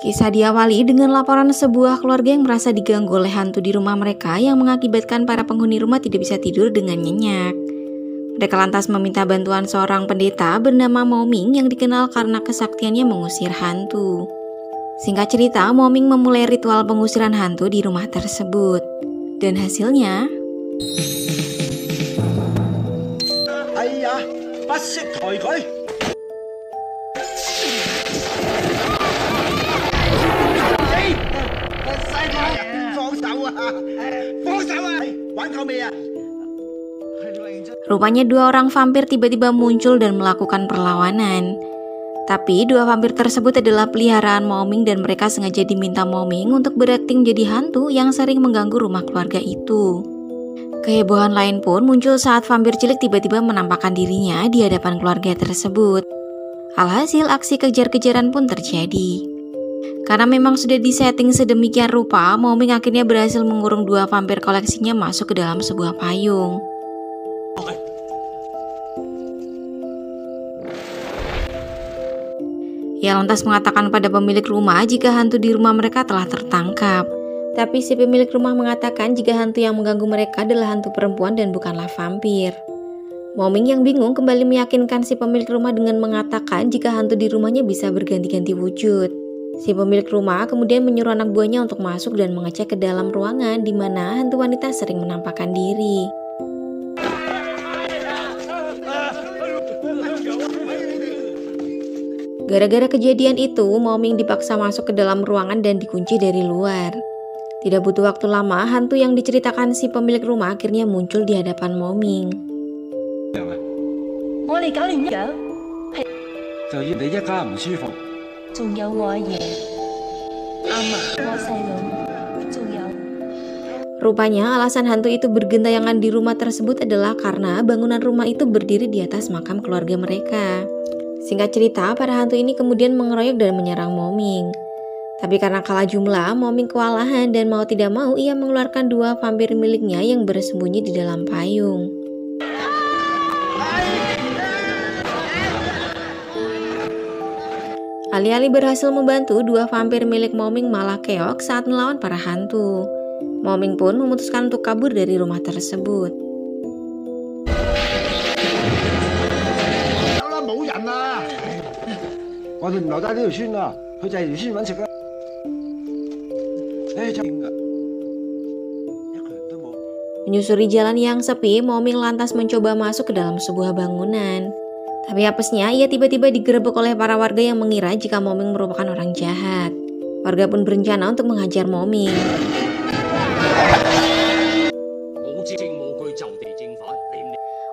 Kisah diawali dengan laporan sebuah keluarga yang merasa diganggu oleh hantu di rumah mereka yang mengakibatkan para penghuni rumah tidak bisa tidur dengan nyenyak. Mereka lantas meminta bantuan seorang pendeta bernama Moming yang dikenal karena kesaktiannya mengusir hantu. Singkat cerita, Moming memulai ritual pengusiran hantu di rumah tersebut. Dan hasilnya... Rupanya dua orang vampir tiba-tiba muncul dan melakukan perlawanan. Tapi dua vampir tersebut adalah peliharaan Moming dan mereka sengaja diminta Moming untuk berakting jadi hantu yang sering mengganggu rumah keluarga itu. Kehebohan lain pun muncul saat vampir cilik tiba-tiba menampakkan dirinya di hadapan keluarga tersebut. Alhasil aksi kejar-kejaran pun terjadi. Karena memang sudah disetting sedemikian rupa, Moming akhirnya berhasil mengurung dua vampir koleksinya masuk ke dalam sebuah payung. Ia lantas mengatakan pada pemilik rumah jika hantu di rumah mereka telah tertangkap. Tapi si pemilik rumah mengatakan jika hantu yang mengganggu mereka adalah hantu perempuan dan bukanlah vampir. Moming yang bingung kembali meyakinkan si pemilik rumah dengan mengatakan jika hantu di rumahnya bisa berganti-ganti wujud. Si pemilik rumah kemudian menyuruh anak buahnya untuk masuk dan mengecek ke dalam ruangan di mana hantu wanita sering menampakkan diri. Gara-gara kejadian itu, Moming dipaksa masuk ke dalam ruangan dan dikunci dari luar. Tidak butuh waktu lama, hantu yang diceritakan si pemilik rumah akhirnya muncul di hadapan Moming. Rupanya alasan hantu itu bergentayangan di rumah tersebut adalah karena bangunan rumah itu berdiri di atas makam keluarga mereka. Singkat cerita, para hantu ini kemudian mengeroyok dan menyerang Moming. Tapi karena kalah jumlah, Moming kewalahan dan mau tidak mau ia mengeluarkan dua vampir miliknya yang bersembunyi di dalam payung. Alih-alih berhasil membantu, dua vampir milik Moming malah keok saat melawan para hantu. Moming pun memutuskan untuk kabur dari rumah tersebut. Menyusuri jalan yang sepi, Moming lantas mencoba masuk ke dalam sebuah bangunan. Tapi apesnya, ia tiba-tiba digerebek oleh para warga yang mengira jika Moming merupakan orang jahat. Warga pun berencana untuk menghajar Moming.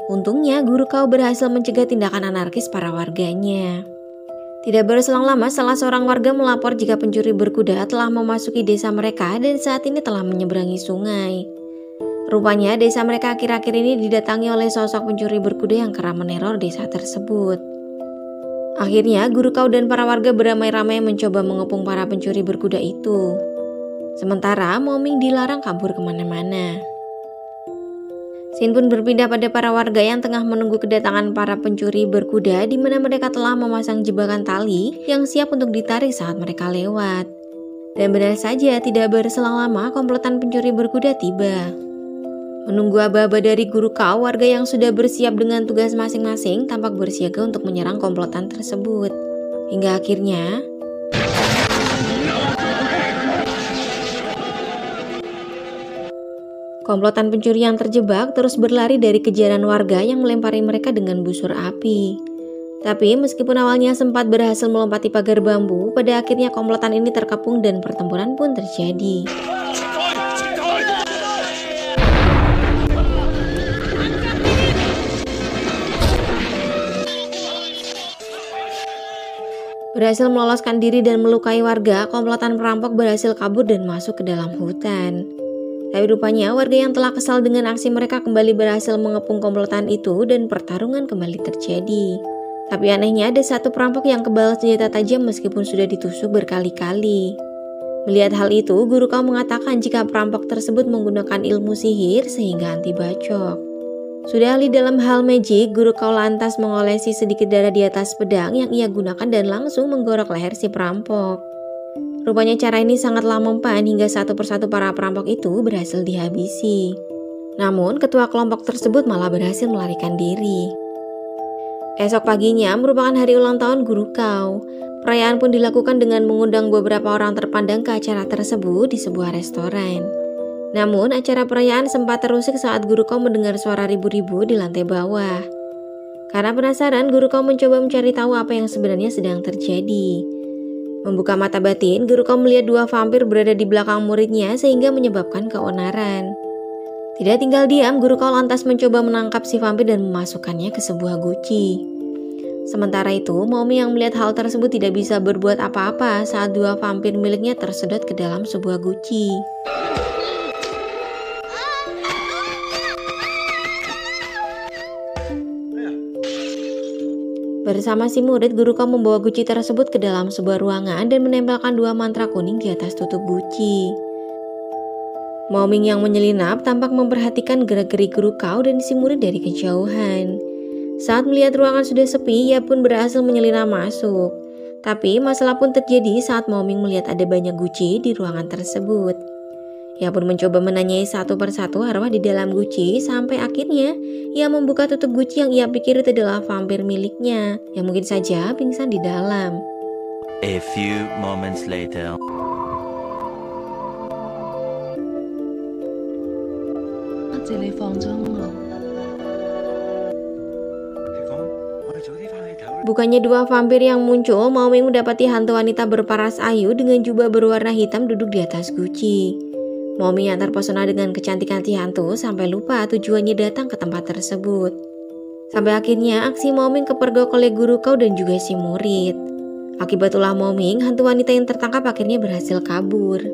Untungnya, Guru Kau berhasil mencegah tindakan anarkis para warganya. Tidak berselang lama setelah seorang warga melapor jika pencuri berkuda telah memasuki desa mereka dan saat ini telah menyeberangi sungai. Rupanya desa mereka akhir-akhir ini didatangi oleh sosok pencuri berkuda yang kerap meneror desa tersebut. Akhirnya Guru Kau dan para warga beramai-ramai mencoba mengepung para pencuri berkuda itu. Sementara Moming dilarang kabur kemana-mana. Scene pun berpindah pada para warga yang tengah menunggu kedatangan para pencuri berkuda di mana mereka telah memasang jebakan tali yang siap untuk ditarik saat mereka lewat. Dan benar saja tidak berselang lama komplotan pencuri berkuda tiba. Menunggu aba-aba dari Guru Kau, warga yang sudah bersiap dengan tugas masing-masing tampak bersiaga untuk menyerang komplotan tersebut. Hingga akhirnya komplotan pencuri yang terjebak terus berlari dari kejaran warga yang melempari mereka dengan busur api. Tapi meskipun awalnya sempat berhasil melompati pagar bambu, pada akhirnya komplotan ini terkepung dan pertempuran pun terjadi. Berhasil meloloskan diri dan melukai warga, komplotan perampok berhasil kabur dan masuk ke dalam hutan. Tapi rupanya warga yang telah kesal dengan aksi mereka kembali berhasil mengepung komplotan itu dan pertarungan kembali terjadi. Tapi anehnya ada satu perampok yang kebal senjata tajam meskipun sudah ditusuk berkali-kali. Melihat hal itu, Guru Kau mengatakan jika perampok tersebut menggunakan ilmu sihir sehingga anti bacok. Sudah ahli dalam hal magic, Guru Kau lantas mengolesi sedikit darah di atas pedang yang ia gunakan dan langsung menggorok leher si perampok. Rupanya cara ini sangatlah mempan hingga satu persatu para perampok itu berhasil dihabisi. Namun ketua kelompok tersebut malah berhasil melarikan diri. Esok paginya merupakan hari ulang tahun guru Kau. Perayaan pun dilakukan dengan mengundang beberapa orang terpandang ke acara tersebut di sebuah restoran. Namun acara perayaan sempat terusik saat guru Kau mendengar suara ribu-ribu di lantai bawah. Karena penasaran, guru Kau mencoba mencari tahu apa yang sebenarnya sedang terjadi. Membuka mata batin, guru Kau melihat dua vampir berada di belakang muridnya sehingga menyebabkan keonaran. Tidak tinggal diam, guru Kau lantas mencoba menangkap si vampir dan memasukkannya ke sebuah guci. Sementara itu, Momi yang melihat hal tersebut tidak bisa berbuat apa-apa saat dua vampir miliknya tersedot ke dalam sebuah guci. Bersama si murid, guru Kau membawa guci tersebut ke dalam sebuah ruangan dan menempelkan dua mantra kuning di atas tutup guci. Moming yang menyelinap tampak memperhatikan gerak-gerik guru Kau dan si murid dari kejauhan. Saat melihat ruangan sudah sepi, ia pun berhasil menyelinap masuk. Tapi masalah pun terjadi saat Moming melihat ada banyak guci di ruangan tersebut. Ia pun mencoba menanyai satu persatu arwah di dalam guci sampai akhirnya ia membuka tutup guci yang ia pikir itu adalah vampir miliknya yang mungkin saja pingsan di dalam. A few moments later. Bukannya dua vampir yang muncul, Moming mendapati hantu wanita berparas ayu dengan jubah berwarna hitam duduk di atas guci. Moming yang terpesona dengan kecantikan si hantu sampai lupa tujuannya datang ke tempat tersebut. Sampai akhirnya aksi Moming kepergok oleh guru Kau dan juga si murid. Akibat ulah Moming, hantu wanita yang tertangkap akhirnya berhasil kabur.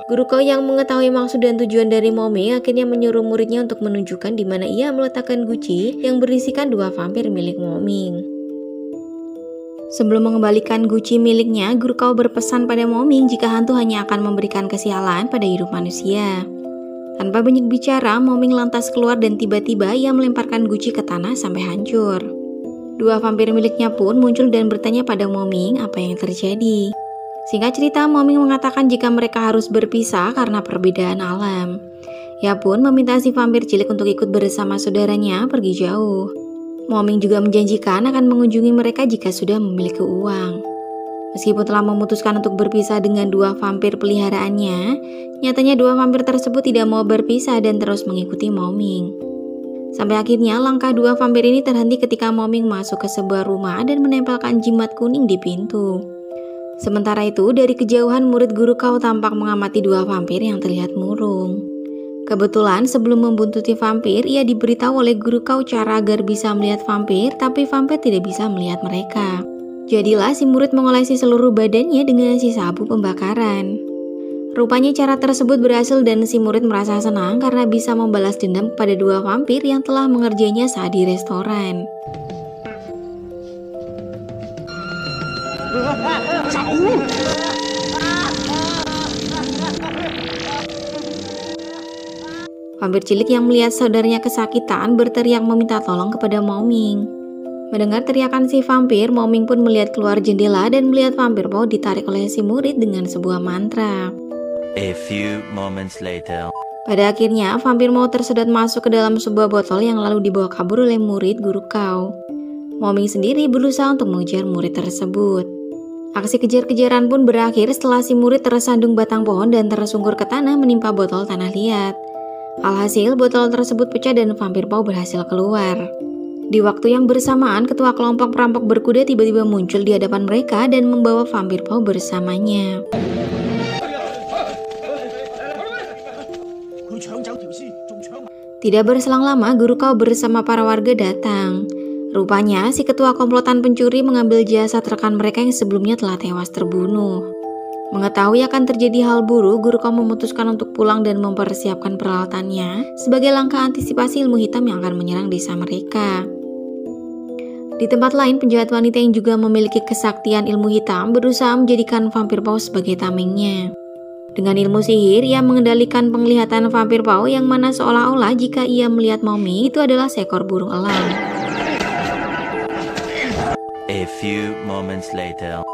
Guru Kau yang mengetahui maksud dan tujuan dari Moming akhirnya menyuruh muridnya untuk menunjukkan di mana ia meletakkan guci yang berisikan dua vampir milik Moming. Sebelum mengembalikan guci miliknya, guru Kau berpesan pada Moming jika hantu hanya akan memberikan kesialan pada hidup manusia. Tanpa banyak bicara, Moming lantas keluar dan tiba-tiba ia melemparkan guci ke tanah sampai hancur. Dua vampir miliknya pun muncul dan bertanya pada Moming apa yang terjadi. Singkat cerita, Moming mengatakan jika mereka harus berpisah karena perbedaan alam. Ia pun meminta si vampir cilik untuk ikut bersama saudaranya pergi jauh. Moming juga menjanjikan akan mengunjungi mereka jika sudah memiliki uang. Meskipun telah memutuskan untuk berpisah dengan dua vampir peliharaannya, nyatanya dua vampir tersebut tidak mau berpisah dan terus mengikuti Moming. Sampai akhirnya langkah dua vampir ini terhenti ketika Moming masuk ke sebuah rumah dan menempelkan jimat kuning di pintu. Sementara itu, dari kejauhan murid guru Kau tampak mengamati dua vampir yang terlihat murung. Kebetulan sebelum membuntuti vampir, ia diberitahu oleh guru Kau cara agar bisa melihat vampir, tapi vampir tidak bisa melihat mereka. Jadilah si murid mengolesi seluruh badannya dengan sisa abu pembakaran. Rupanya cara tersebut berhasil dan si murid merasa senang karena bisa membalas dendam kepada dua vampir yang telah mengerjainya saat di restoran. Vampir cilik yang melihat saudaranya kesakitan berteriak meminta tolong kepada Moming. Mendengar teriakan si vampir, Moming pun melihat keluar jendela dan melihat vampir Pau ditarik oleh si murid dengan sebuah mantra. A few moments later. Pada akhirnya, vampir mau tersedot masuk ke dalam sebuah botol yang lalu dibawa kabur oleh murid guru Kau. Moming sendiri berusaha untuk mengejar murid tersebut. Aksi kejar-kejaran pun berakhir setelah si murid tersandung batang pohon dan tersungkur ke tanah menimpa botol tanah liat. Alhasil, botol tersebut pecah dan vampir Pau berhasil keluar. Di waktu yang bersamaan, ketua kelompok perampok berkuda tiba-tiba muncul di hadapan mereka dan membawa vampir Pau bersamanya. Tidak berselang lama, guru Kau bersama para warga datang. Rupanya, si ketua komplotan pencuri mengambil jasad rekan mereka yang sebelumnya telah tewas terbunuh. Mengetahui akan terjadi hal buruk, guru Kau memutuskan untuk pulang dan mempersiapkan peralatannya sebagai langkah antisipasi ilmu hitam yang akan menyerang desa mereka. Di tempat lain, penjahat wanita yang juga memiliki kesaktian ilmu hitam berusaha menjadikan vampir Pau sebagai tamengnya. Dengan ilmu sihir, ia mengendalikan penglihatan vampir Pau yang mana seolah-olah jika ia melihat Moming itu adalah seekor burung elang. A few moments later.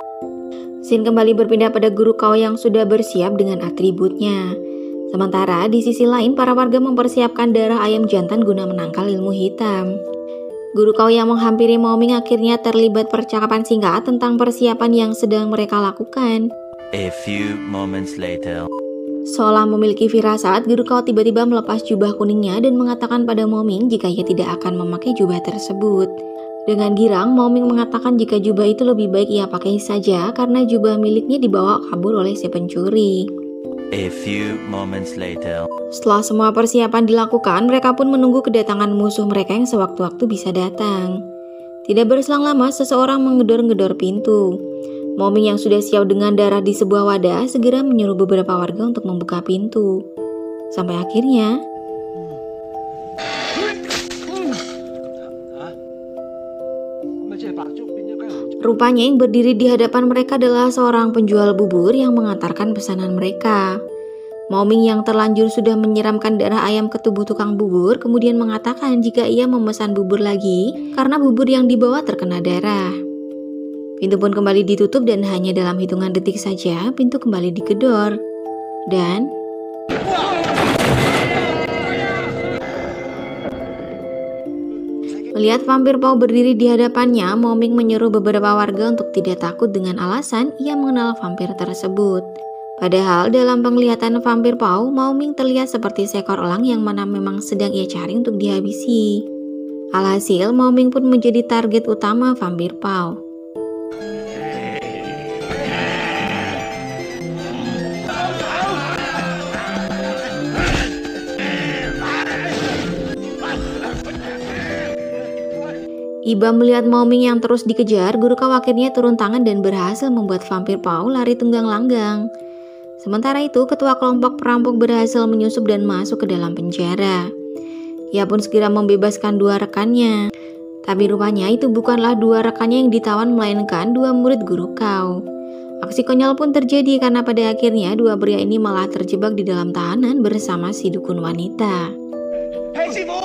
Scene kembali berpindah pada guru kau yang sudah bersiap dengan atributnya. Sementara di sisi lain para warga mempersiapkan darah ayam jantan guna menangkal ilmu hitam. Guru kau yang menghampiri Maoming akhirnya terlibat percakapan singkat tentang persiapan yang sedang mereka lakukan. A few moments later. Seolah memiliki firasat, guru kau tiba-tiba melepas jubah kuningnya dan mengatakan pada Maoming jika ia tidak akan memakai jubah tersebut. Dengan girang, Maoming mengatakan jika jubah itu lebih baik ia pakai saja karena jubah miliknya dibawa kabur oleh si pencuri. A few moments later. Setelah semua persiapan dilakukan, mereka pun menunggu kedatangan musuh mereka yang sewaktu-waktu bisa datang. Tidak berselang lama, seseorang menggedor-gedor pintu. Maoming yang sudah siap dengan darah di sebuah wadah segera menyuruh beberapa warga untuk membuka pintu. Sampai akhirnya, rupanya yang berdiri di hadapan mereka adalah seorang penjual bubur yang mengantarkan pesanan mereka. Maoming yang terlanjur sudah menyiramkan darah ayam ke tubuh tukang bubur kemudian mengatakan jika ia memesan bubur lagi karena bubur yang dibawa terkena darah. Pintu pun kembali ditutup dan hanya dalam hitungan detik saja pintu kembali digedor. Dan melihat vampir Pau berdiri di hadapannya, Maoming menyuruh beberapa warga untuk tidak takut dengan alasan ia mengenal vampir tersebut. Padahal dalam penglihatan vampir Pau, Maoming terlihat seperti seekor elang yang mana memang sedang ia cari untuk dihabisi. Alhasil, Maoming pun menjadi target utama vampir Pau. Iba melihat Maoming yang terus dikejar, guru kau akhirnya turun tangan dan berhasil membuat vampir Pau lari tunggang langgang. Sementara itu, ketua kelompok perampok berhasil menyusup dan masuk ke dalam penjara. Ia pun segera membebaskan dua rekannya. Tapi rupanya itu bukanlah dua rekannya yang ditawan, melainkan dua murid guru kau. Aksi konyol pun terjadi karena pada akhirnya dua pria ini malah terjebak di dalam tahanan bersama si dukun wanita. Hei, Sifu!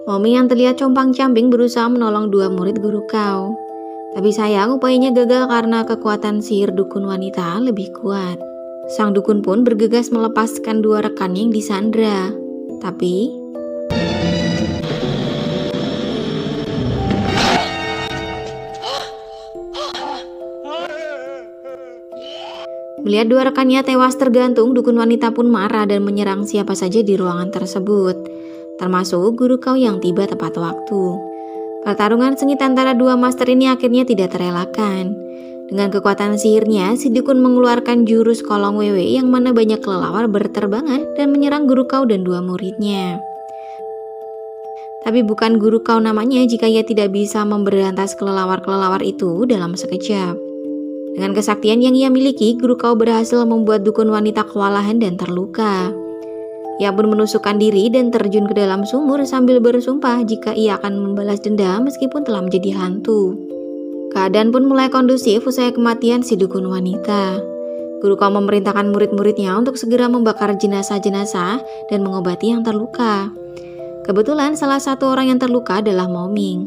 Maoming yang terlihat compang-camping berusaha menolong dua murid guru kau. Tapi sayang upayanya gagal karena kekuatan sihir dukun wanita lebih kuat. Sang dukun pun bergegas melepaskan dua rekannya yang disandra. Tapi melihat dua rekannya tewas tergantung, dukun wanita pun marah dan menyerang siapa saja di ruangan tersebut, termasuk guru kau yang tiba tepat waktu. Pertarungan sengit antara dua master ini akhirnya tidak terelakkan. Dengan kekuatan sihirnya, si dukun mengeluarkan jurus kolong wewe yang mana banyak kelelawar berterbangan dan menyerang guru kau dan dua muridnya. Tapi bukan guru kau namanya jika ia tidak bisa memberantas kelelawar-kelelawar itu dalam sekejap. Dengan kesaktian yang ia miliki, guru kau berhasil membuat dukun wanita kewalahan dan terluka. Ia pun menusukkan diri dan terjun ke dalam sumur sambil bersumpah jika ia akan membalas dendam meskipun telah menjadi hantu. Keadaan pun mulai kondusif usai kematian si dukun wanita. Guru kau memerintahkan murid-muridnya untuk segera membakar jenazah-jenazah dan mengobati yang terluka. Kebetulan salah satu orang yang terluka adalah Maoming.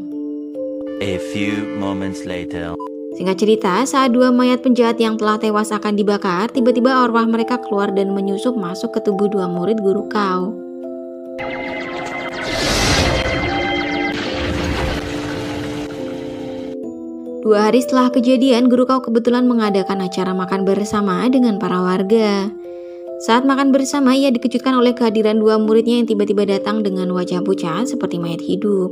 A few moments later. Singkat cerita, saat dua mayat penjahat yang telah tewas akan dibakar, tiba-tiba arwah mereka keluar dan menyusup masuk ke tubuh dua murid guru kau. Dua hari setelah kejadian, guru kau kebetulan mengadakan acara makan bersama dengan para warga. Saat makan bersama, ia dikejutkan oleh kehadiran dua muridnya yang tiba-tiba datang dengan wajah pucat seperti mayat hidup.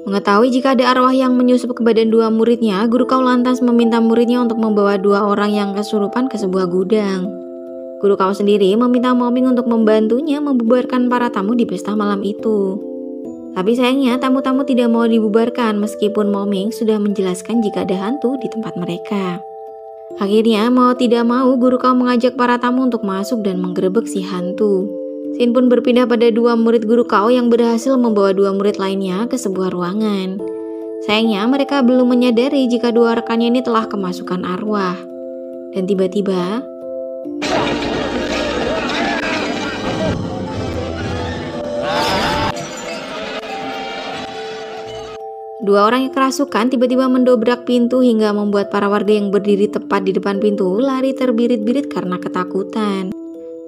Mengetahui jika ada arwah yang menyusup ke badan dua muridnya, guru kau lantas meminta muridnya untuk membawa dua orang yang kesurupan ke sebuah gudang. Guru kau sendiri meminta Maoming untuk membantunya membubarkan para tamu di pesta malam itu. Tapi sayangnya tamu-tamu tidak mau dibubarkan meskipun Maoming sudah menjelaskan jika ada hantu di tempat mereka. Akhirnya mau tidak mau guru kau mengajak para tamu untuk masuk dan menggerebek si hantu. Scene pun berpindah pada dua murid guru kau yang berhasil membawa dua murid lainnya ke sebuah ruangan. Sayangnya mereka belum menyadari jika dua rekannya ini telah kemasukan arwah. Dan tiba-tiba Dua orang yang kerasukan tiba-tiba mendobrak pintu hingga membuat para warga yang berdiri tepat di depan pintu lari terbirit-birit karena ketakutan.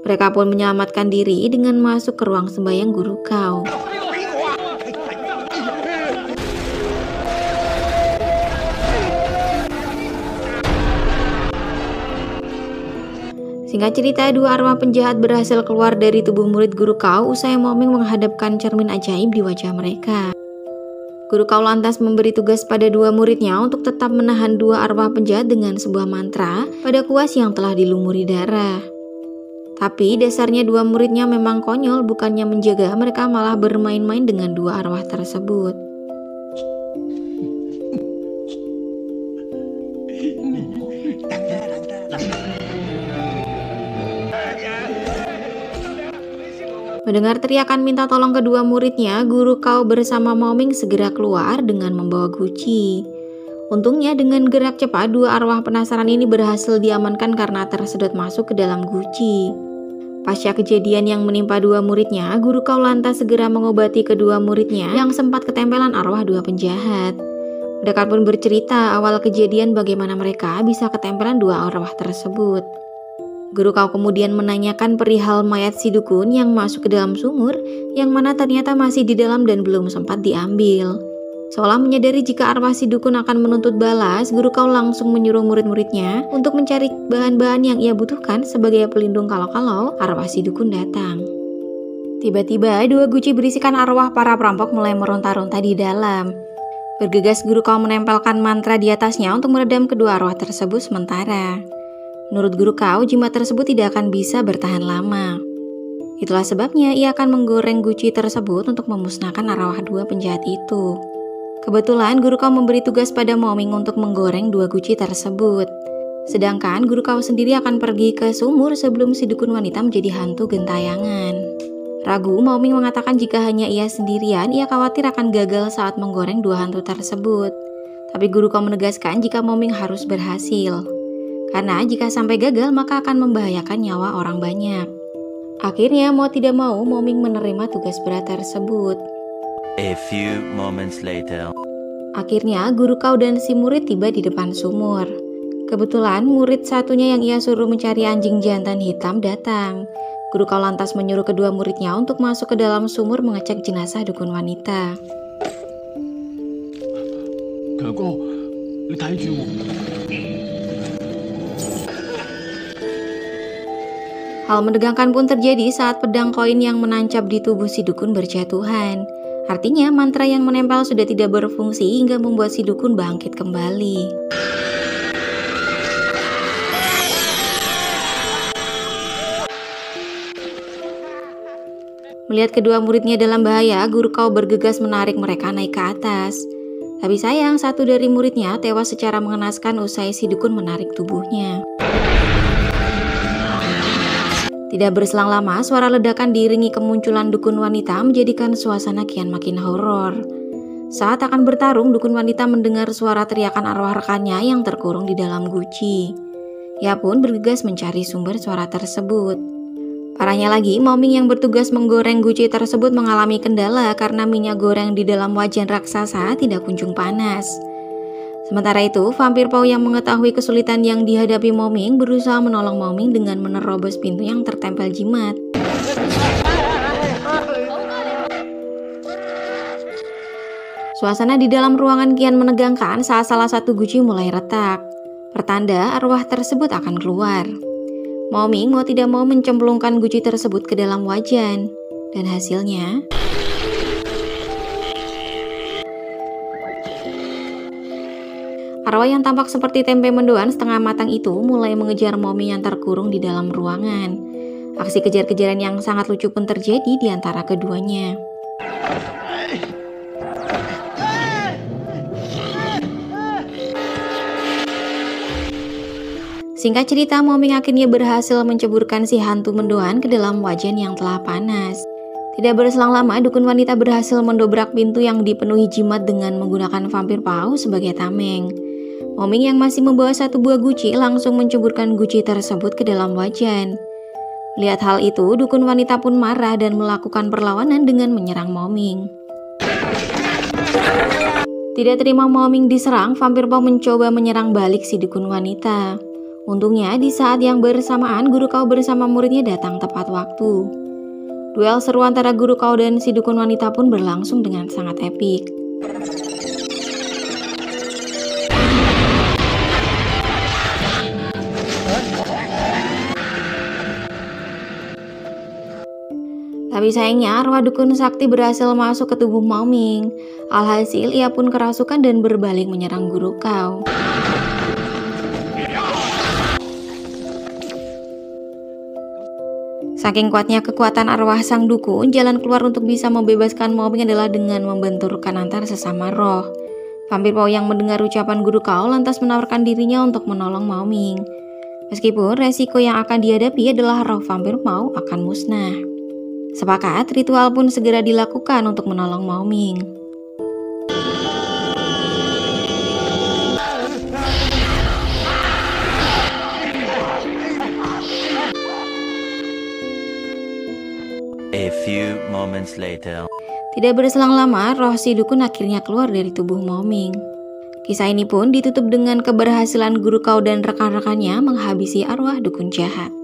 Mereka pun menyelamatkan diri dengan masuk ke ruang sembahyang Guru Kau. Singkat cerita, dua arwah penjahat berhasil keluar dari tubuh murid Guru Kau usai Mo-Ming menghadapkan cermin ajaib di wajah mereka. Guru Kau lantas memberi tugas pada dua muridnya untuk tetap menahan dua arwah penjahat dengan sebuah mantra pada kuas yang telah dilumuri darah. Tapi dasarnya dua muridnya memang konyol, bukannya menjaga, mereka malah bermain-main dengan dua arwah tersebut. Mendengar teriakan minta tolong kedua muridnya, Guru Kau bersama Mo-Ming segera keluar dengan membawa guci. Untungnya dengan gerak cepat, dua arwah penasaran ini berhasil diamankan karena tersedot masuk ke dalam guci. Pasca kejadian yang menimpa dua muridnya, Guru Kau lantas segera mengobati kedua muridnya yang sempat ketempelan arwah dua penjahat. Mereka pun bercerita awal kejadian bagaimana mereka bisa ketempelan dua arwah tersebut. Guru Kau kemudian menanyakan perihal mayat si dukun yang masuk ke dalam sumur, yang mana ternyata masih di dalam dan belum sempat diambil. Seolah menyadari jika arwah si dukun akan menuntut balas, Guru Kau langsung menyuruh murid-muridnya untuk mencari bahan-bahan yang ia butuhkan sebagai pelindung kalau-kalau arwah si dukun datang. Tiba-tiba, dua guci berisikan arwah para perampok mulai meronta-ronta di dalam. Bergegas Guru Kau menempelkan mantra di atasnya untuk meredam kedua arwah tersebut sementara. Menurut Guru Kau, jimat tersebut tidak akan bisa bertahan lama. Itulah sebabnya ia akan menggoreng guci tersebut untuk memusnahkan arwah dua penjahat itu. Kebetulan Guru Kau memberi tugas pada Mo-Ming untuk menggoreng dua guci tersebut. Sedangkan Guru Kau sendiri akan pergi ke sumur sebelum si dukun wanita menjadi hantu gentayangan. Ragu, Mo-Ming mengatakan jika hanya ia sendirian, ia khawatir akan gagal saat menggoreng dua hantu tersebut. Tapi Guru Kau menegaskan jika Mo-Ming harus berhasil. Karena jika sampai gagal maka akan membahayakan nyawa orang banyak. Akhirnya mau tidak mau Mo-Ming menerima tugas berat tersebut. A few moments later. Akhirnya Guru Kau dan si murid tiba di depan sumur. Kebetulan murid satunya yang ia suruh mencari anjing jantan hitam datang. Guru Kau lantas menyuruh kedua muridnya untuk masuk ke dalam sumur mengecek jenazah dukun wanita. Hal menegangkan pun terjadi saat pedang koin yang menancap di tubuh si dukun berjatuhan. Artinya mantra yang menempel sudah tidak berfungsi hingga membuat si dukun bangkit kembali. Melihat kedua muridnya dalam bahaya, Guru Kau bergegas menarik mereka naik ke atas. Tapi sayang, satu dari muridnya tewas secara mengenaskan usai si dukun menarik tubuhnya. Tidak berselang lama, suara ledakan diiringi kemunculan dukun wanita menjadikan suasana kian makin horor. Saat akan bertarung, dukun wanita mendengar suara teriakan arwah rekannya yang terkurung di dalam guci. Ia pun bergegas mencari sumber suara tersebut. Parahnya lagi, Mo-Ming yang bertugas menggoreng guci tersebut mengalami kendala karena minyak goreng di dalam wajan raksasa tidak kunjung panas. Sementara itu, vampir Pau yang mengetahui kesulitan yang dihadapi Mo-Ming berusaha menolong Mo-Ming dengan menerobos pintu yang tertempel jimat. Suasana di dalam ruangan kian menegangkan saat salah satu guci mulai retak. Pertanda arwah tersebut akan keluar. Mo-Ming mau tidak mau mencemplungkan guci tersebut ke dalam wajan. Dan hasilnya... arwah yang tampak seperti tempe mendoan setengah matang itu mulai mengejar Mo-Ming yang terkurung di dalam ruangan. Aksi kejar-kejaran yang sangat lucu pun terjadi di antara keduanya. Singkat cerita, Mo-Ming akhirnya berhasil menceburkan si hantu mendoan ke dalam wajan yang telah panas. Tidak berselang lama, dukun wanita berhasil mendobrak pintu yang dipenuhi jimat dengan menggunakan vampir Pau sebagai tameng. Moming yang masih membawa satu buah guci langsung menceburkan guci tersebut ke dalam wajan. Lihat hal itu, dukun wanita pun marah dan melakukan perlawanan dengan menyerang Moming. Tidak terima Moming diserang, vampir Pau mencoba menyerang balik si dukun wanita. Untungnya di saat yang bersamaan Guru Kau bersama muridnya datang tepat waktu. Duel seru antara Guru Kau dan si dukun wanita pun berlangsung dengan sangat epik. Tapi sayangnya arwah dukun sakti berhasil masuk ke tubuh Moming. Alhasil ia pun kerasukan dan berbalik menyerang Guru Kau. Saking kuatnya kekuatan arwah sang dukun, jalan keluar untuk bisa membebaskan Moming adalah dengan membenturkan antar sesama roh. Vampir Pau yang mendengar ucapan Guru Kau lantas menawarkan dirinya untuk menolong Moming. Meskipun resiko yang akan dihadapi adalah roh vampir Pau akan musnah. Sepakat, ritual pun segera dilakukan untuk menolong Moming. A few moments later. Tidak berselang lama, roh si dukun akhirnya keluar dari tubuh Moming. Kisah ini pun ditutup dengan keberhasilan Guru Kau dan rekan-rekannya menghabisi arwah dukun jahat.